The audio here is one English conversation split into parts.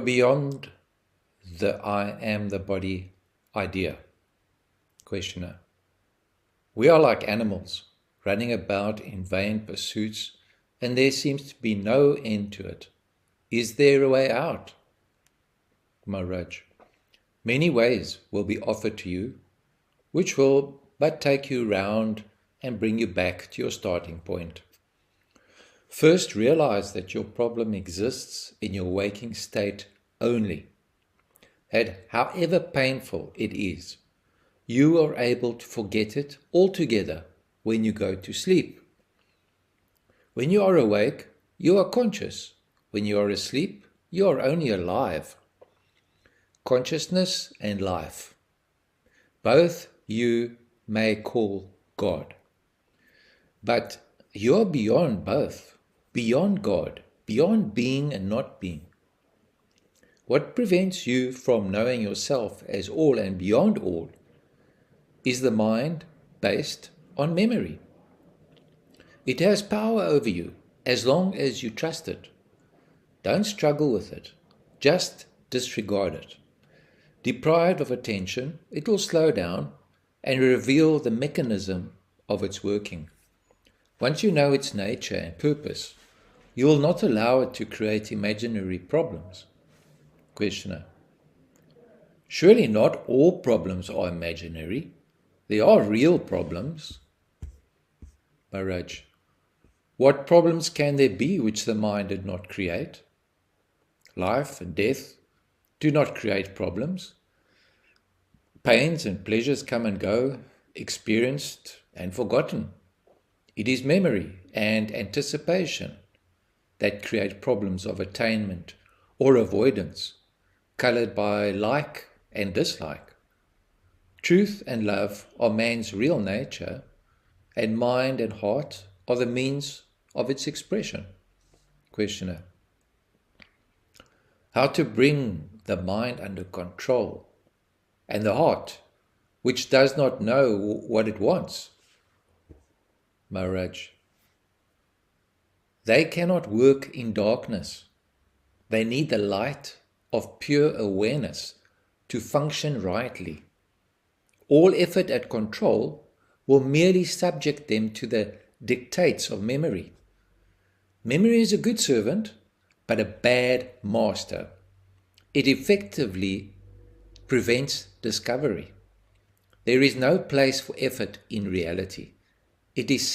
beyond the I am the body idea. Questioner. We are like animals, running about in vain pursuits, and there seems to be no end to it. Is there a way out? Maharaj. Many ways will be offered to you, which will but take you round and bring you back to your starting point. First, realize that your problem exists in your waking state only. That however painful it is, you are able to forget it altogether when you go to sleep. When you are awake, you are conscious. When you are asleep, you are only alive. Consciousness and life, both you may call God. But you are beyond both, beyond God, beyond being and not being. What prevents you from knowing yourself as all and beyond all is the mind based on memory. It has power over you as long as you trust it. Don't struggle with it, just disregard it. Deprived of attention, it will slow down and reveal the mechanism of its working. Once you know its nature and purpose, you will not allow it to create imaginary problems. Questioner. Surely not all problems are imaginary. There are real problems. Maharaj. What problems can there be which the mind did not create? Life and death do not create problems. Pains and pleasures come and go, experienced and forgotten. It is memory and anticipation that create problems of attainment or avoidance, colored by like and dislike. Truth and love are man's real nature, and mind and heart are the means of its expression. Questioner. How to bring the mind under control and the heart, which does not know what it wants? Maharaj. They cannot work in darkness. They need the light of pure awareness to function rightly. All effort at control will merely subject them to the dictates of memory. Memory is a good servant, but a bad master. It effectively prevents discovery. There is no place for effort in reality. It is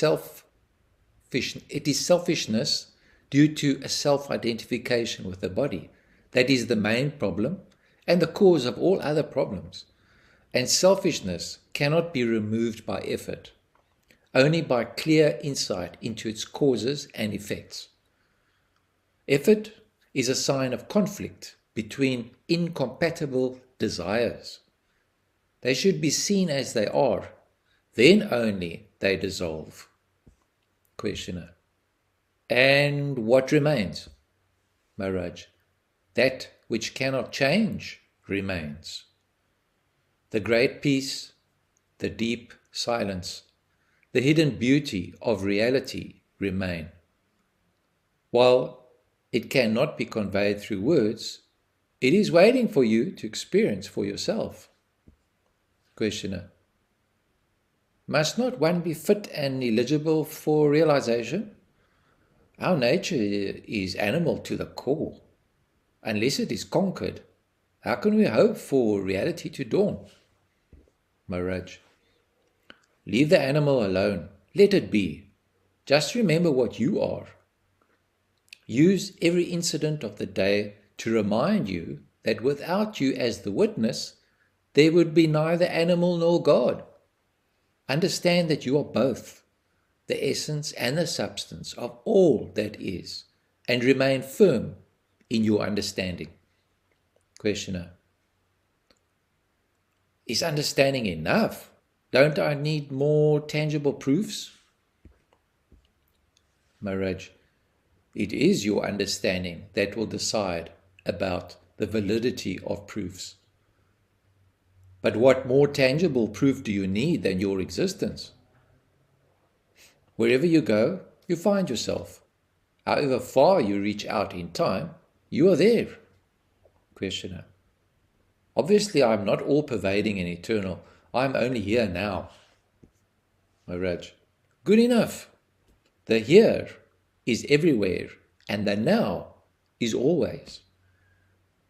selfishness due to a self-identification with the body. That is the main problem and the cause of all other problems. And selfishness cannot be removed by effort, only by clear insight into its causes and effects. Effort is a sign of conflict between incompatible desires. They should be seen as they are, then only they dissolve. Questioner. And what remains? Maharaj. That which cannot change remains. The great peace, the deep silence, the hidden beauty of reality remain. While it cannot be conveyed through words, it is waiting for you to experience for yourself. Questioner. Must not one be fit and eligible for realization? Our nature is animal to the core. Unless it is conquered, how can we hope for reality to dawn? Maharaj. Leave the animal alone. Let it be. Just remember what you are. Use every incident of the day to remind you that without you as the witness, there would be neither animal nor God. Understand that you are both, the essence and the substance of all that is, and remain firm in your understanding. Questioner. Is understanding enough? Don't I need more tangible proofs? Maharaj. It is your understanding that will decide about the validity of proofs. But what more tangible proof do you need than your existence? Wherever you go, you find yourself. However far you reach out in time, you are there. Questioner. Obviously, I am not all-pervading and eternal. I am only here now. Maharaj. Good enough. The here is everywhere, and the now is always.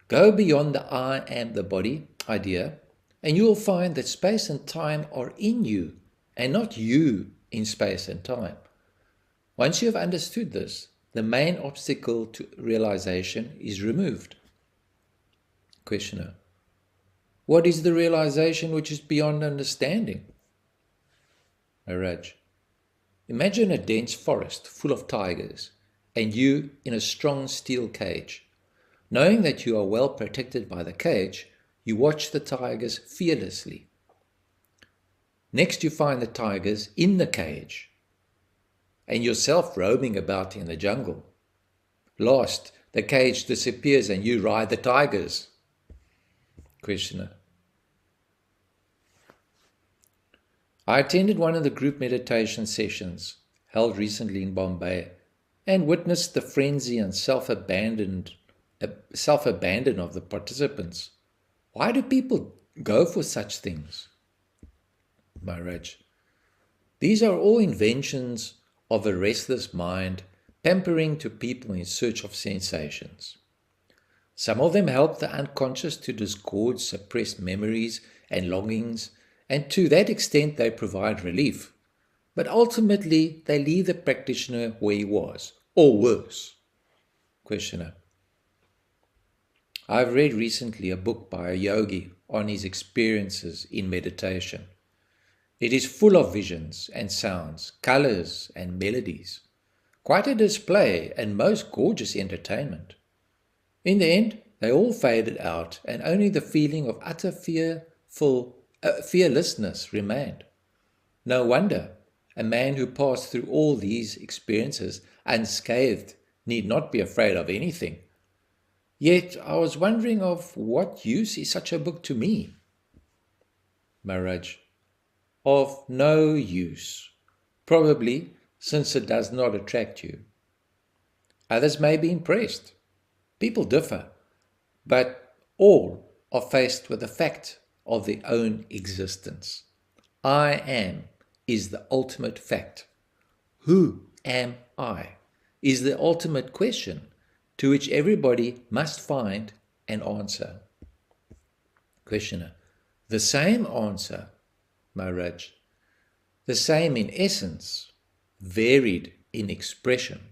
Go beyond the I am the body idea, and you will find that space and time are in you, and not you in space and time. Once you have understood this, the main obstacle to realization is removed. Questioner. What is the realization which is beyond understanding? Maharaj. Imagine a dense forest full of tigers, and you in a strong steel cage. Knowing that you are well protected by the cage, you watch the tigers fearlessly. Next you find the tigers in the cage, and yourself roaming about in the jungle. Last, the cage disappears and you ride the tigers. Questioner. I attended one of the group meditation sessions held recently in Bombay and witnessed the frenzy and self-abandon of the participants. Why do people go for such things? Maharaj. These are all inventions of a restless mind, pampering to people in search of sensations. Some of them help the unconscious to disgorge suppressed memories and longings, and to that extent they provide relief. But ultimately they leave the practitioner where he was, or worse. Questioner. I've read recently a book by a yogi on his experiences in meditation. It is full of visions and sounds, colors and melodies. Quite a display and most gorgeous entertainment. In the end, they all faded out and only the feeling of utter fearlessness remained. No wonder a man who passed through all these experiences unscathed need not be afraid of anything. Yet I was wondering of what use is such a book to me? Maharaj. Of no use, probably since it does not attract you. Others may be impressed. People differ, but all are faced with the fact of their own existence. I am is the ultimate fact. Who am I is the ultimate question to which everybody must find an answer. Questioner. The same answer, Maharaj. The same in essence, varied in expression.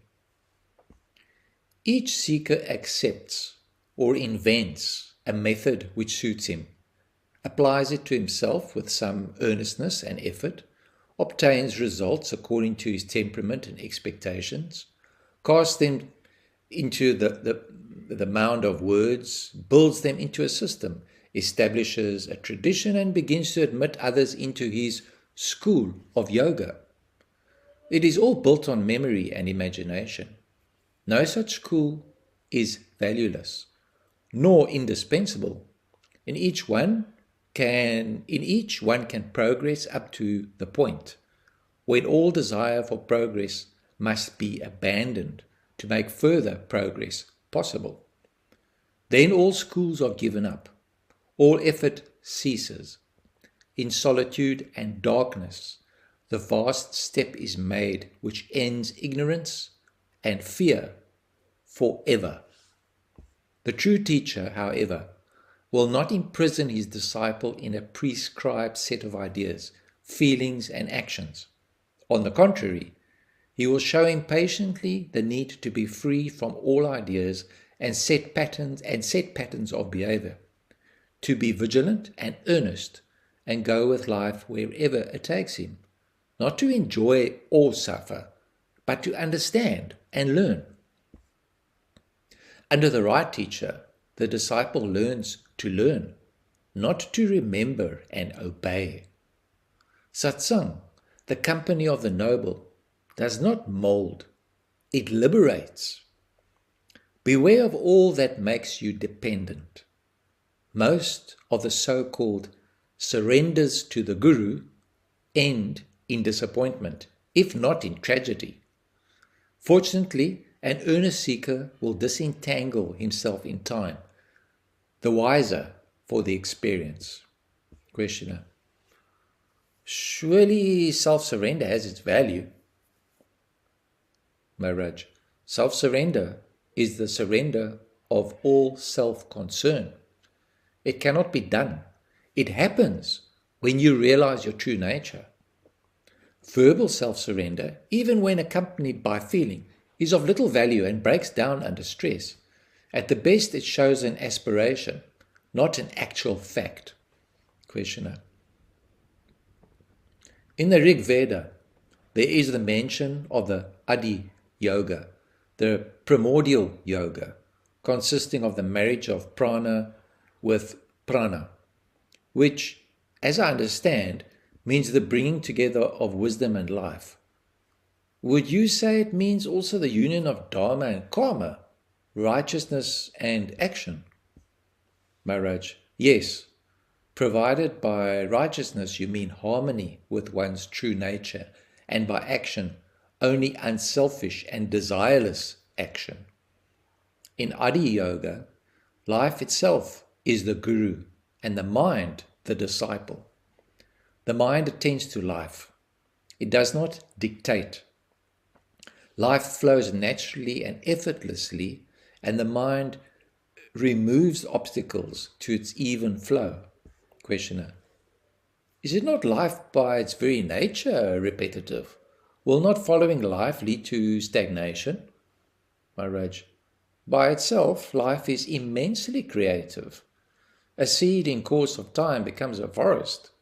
Each seeker accepts or invents a method which suits him, applies it to himself with some earnestness and effort, obtains results according to his temperament and expectations, casts them into the mound of words, builds them into a system, establishes a tradition and begins to admit others into his school of yoga. It is all built on memory and imagination. No such school is valueless, nor indispensable. In each one can progress up to the point when all desire for progress must be abandoned to make further progress possible. Then all schools are given up. All effort ceases. In solitude and darkness, the vast step is made which ends ignorance and fear forever. The true teacher, however, will not imprison his disciple in a prescribed set of ideas, feelings, and actions. On the contrary, he will show him patiently the need to be free from all ideas and set patterns of behavior, to be vigilant and earnest and go with life wherever it takes him, not to enjoy or suffer, but to understand and learn. Under the right teacher, the disciple learns to learn, not to remember and obey. Satsang, the company of the noble, does not mold, it liberates. Beware of all that makes you dependent. Most of the so-called surrenders to the Guru end in disappointment, if not in tragedy. Fortunately, an earnest seeker will disentangle himself in time, the wiser for the experience. Questioner. Surely self-surrender has its value. Maharaj. Self-surrender is the surrender of all self-concern. It cannot be done. It happens when you realize your true nature. Verbal self-surrender, even when accompanied by feeling, is of little value and breaks down under stress. At the best, it shows an aspiration, not an actual fact. Questioner. In the Rig Veda, there is the mention of the Adi Yoga, the primordial yoga, consisting of the marriage of prana with prana, which, as I understand, means the bringing together of wisdom and life. Would you say it means also the union of dharma and karma, righteousness and action? Maharaj. Yes. Provided by righteousness you mean harmony with one's true nature, and by action only unselfish and desireless action. In Adi Yoga, life itself is the guru and the mind the disciple. The mind attends to life. It does not dictate. Life flows naturally and effortlessly, and the mind removes obstacles to its even flow. Questioner. Is it not life by its very nature repetitive? Will not following life lead to stagnation? Maharaj. By itself, life is immensely creative. A seed in course of time becomes a forest.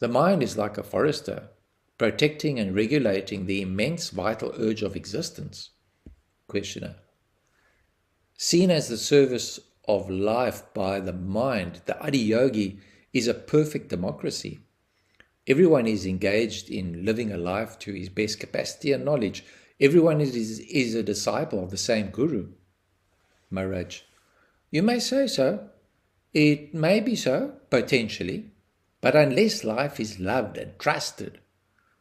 The mind is like a forester, protecting and regulating the immense vital urge of existence. Questioner. Seen as the service of life by the mind, the Adi Yogi is a perfect democracy. Everyone is engaged in living a life to his best capacity and knowledge. Everyone is a disciple of the same guru. Maharaj. You may say so. It may be so, potentially. But unless life is loved and trusted,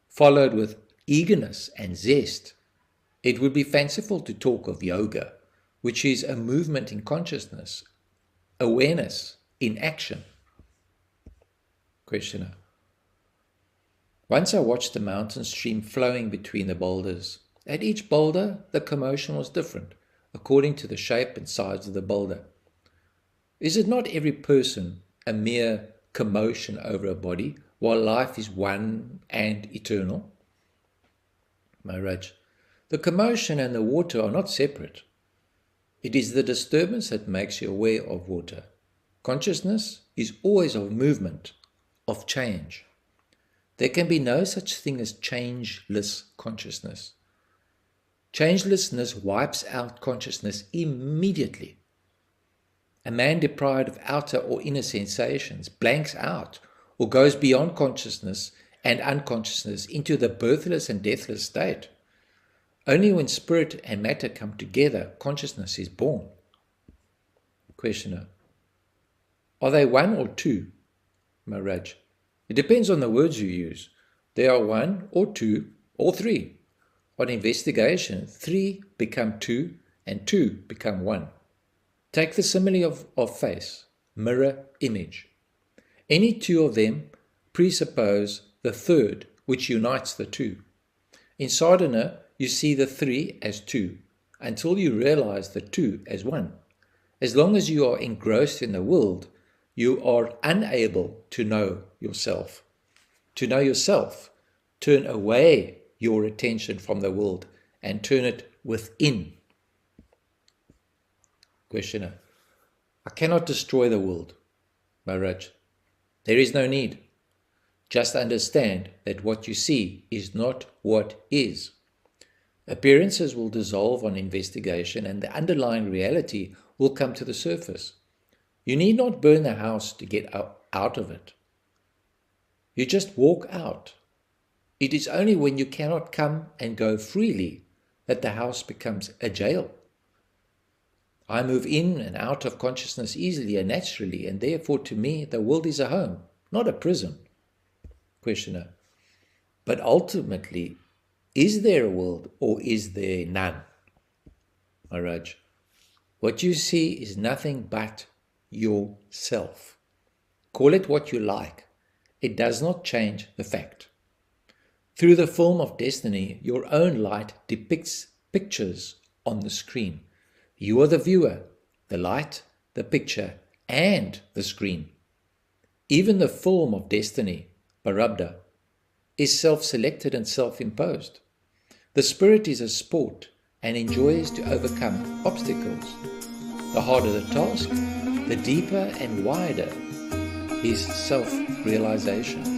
followed with eagerness and zest, it would be fanciful to talk of yoga, which is a movement in consciousness, awareness in action. Questioner. Once I watched the mountain stream flowing between the boulders. At each boulder, the commotion was different, according to the shape and size of the boulder. Is it not every person a mere commotion over a body, while life is one and eternal? Maharaj. The commotion and the water are not separate. It is the disturbance that makes you aware of water. Consciousness is always of movement, of change. There can be no such thing as changeless consciousness. Changelessness wipes out consciousness immediately. A man deprived of outer or inner sensations blanks out or goes beyond consciousness and unconsciousness into the birthless and deathless state. Only when spirit and matter come together, consciousness is born. Questioner. Are they one or two? Maharaj. It depends on the words you use. They are one or two or three. On investigation, 3 become 2 and 2 become 1. Take the simile of face, mirror, image. Any two of them presuppose the third, which unites the two. In sadhana, you see the 3 as 2, until you realize the 2 as 1. As long as you are engrossed in the world, you are unable to know yourself. To know yourself, turn away your attention from the world and turn it within. Questioner. I cannot destroy the world. Maharaj. There is no need. Just understand that what you see is not what is. Appearances will dissolve on investigation and the underlying reality will come to the surface. You need not burn the house to get out of it. You just walk out. It is only when you cannot come and go freely that the house becomes a jail. I move in and out of consciousness easily and naturally, and therefore to me the world is a home, not a prison. Questioner. But ultimately, is there a world or is there none? Maharaj. What you see is nothing but yourself. Call it what you like. It does not change the fact. Through the film of destiny, your own light depicts pictures on the screen. You are the viewer, the light, the picture, and the screen. Even the film of destiny, Parabda, is self-selected and self-imposed. The spirit is a sport and enjoys to overcome obstacles. The harder the task, the deeper and wider his self-realization.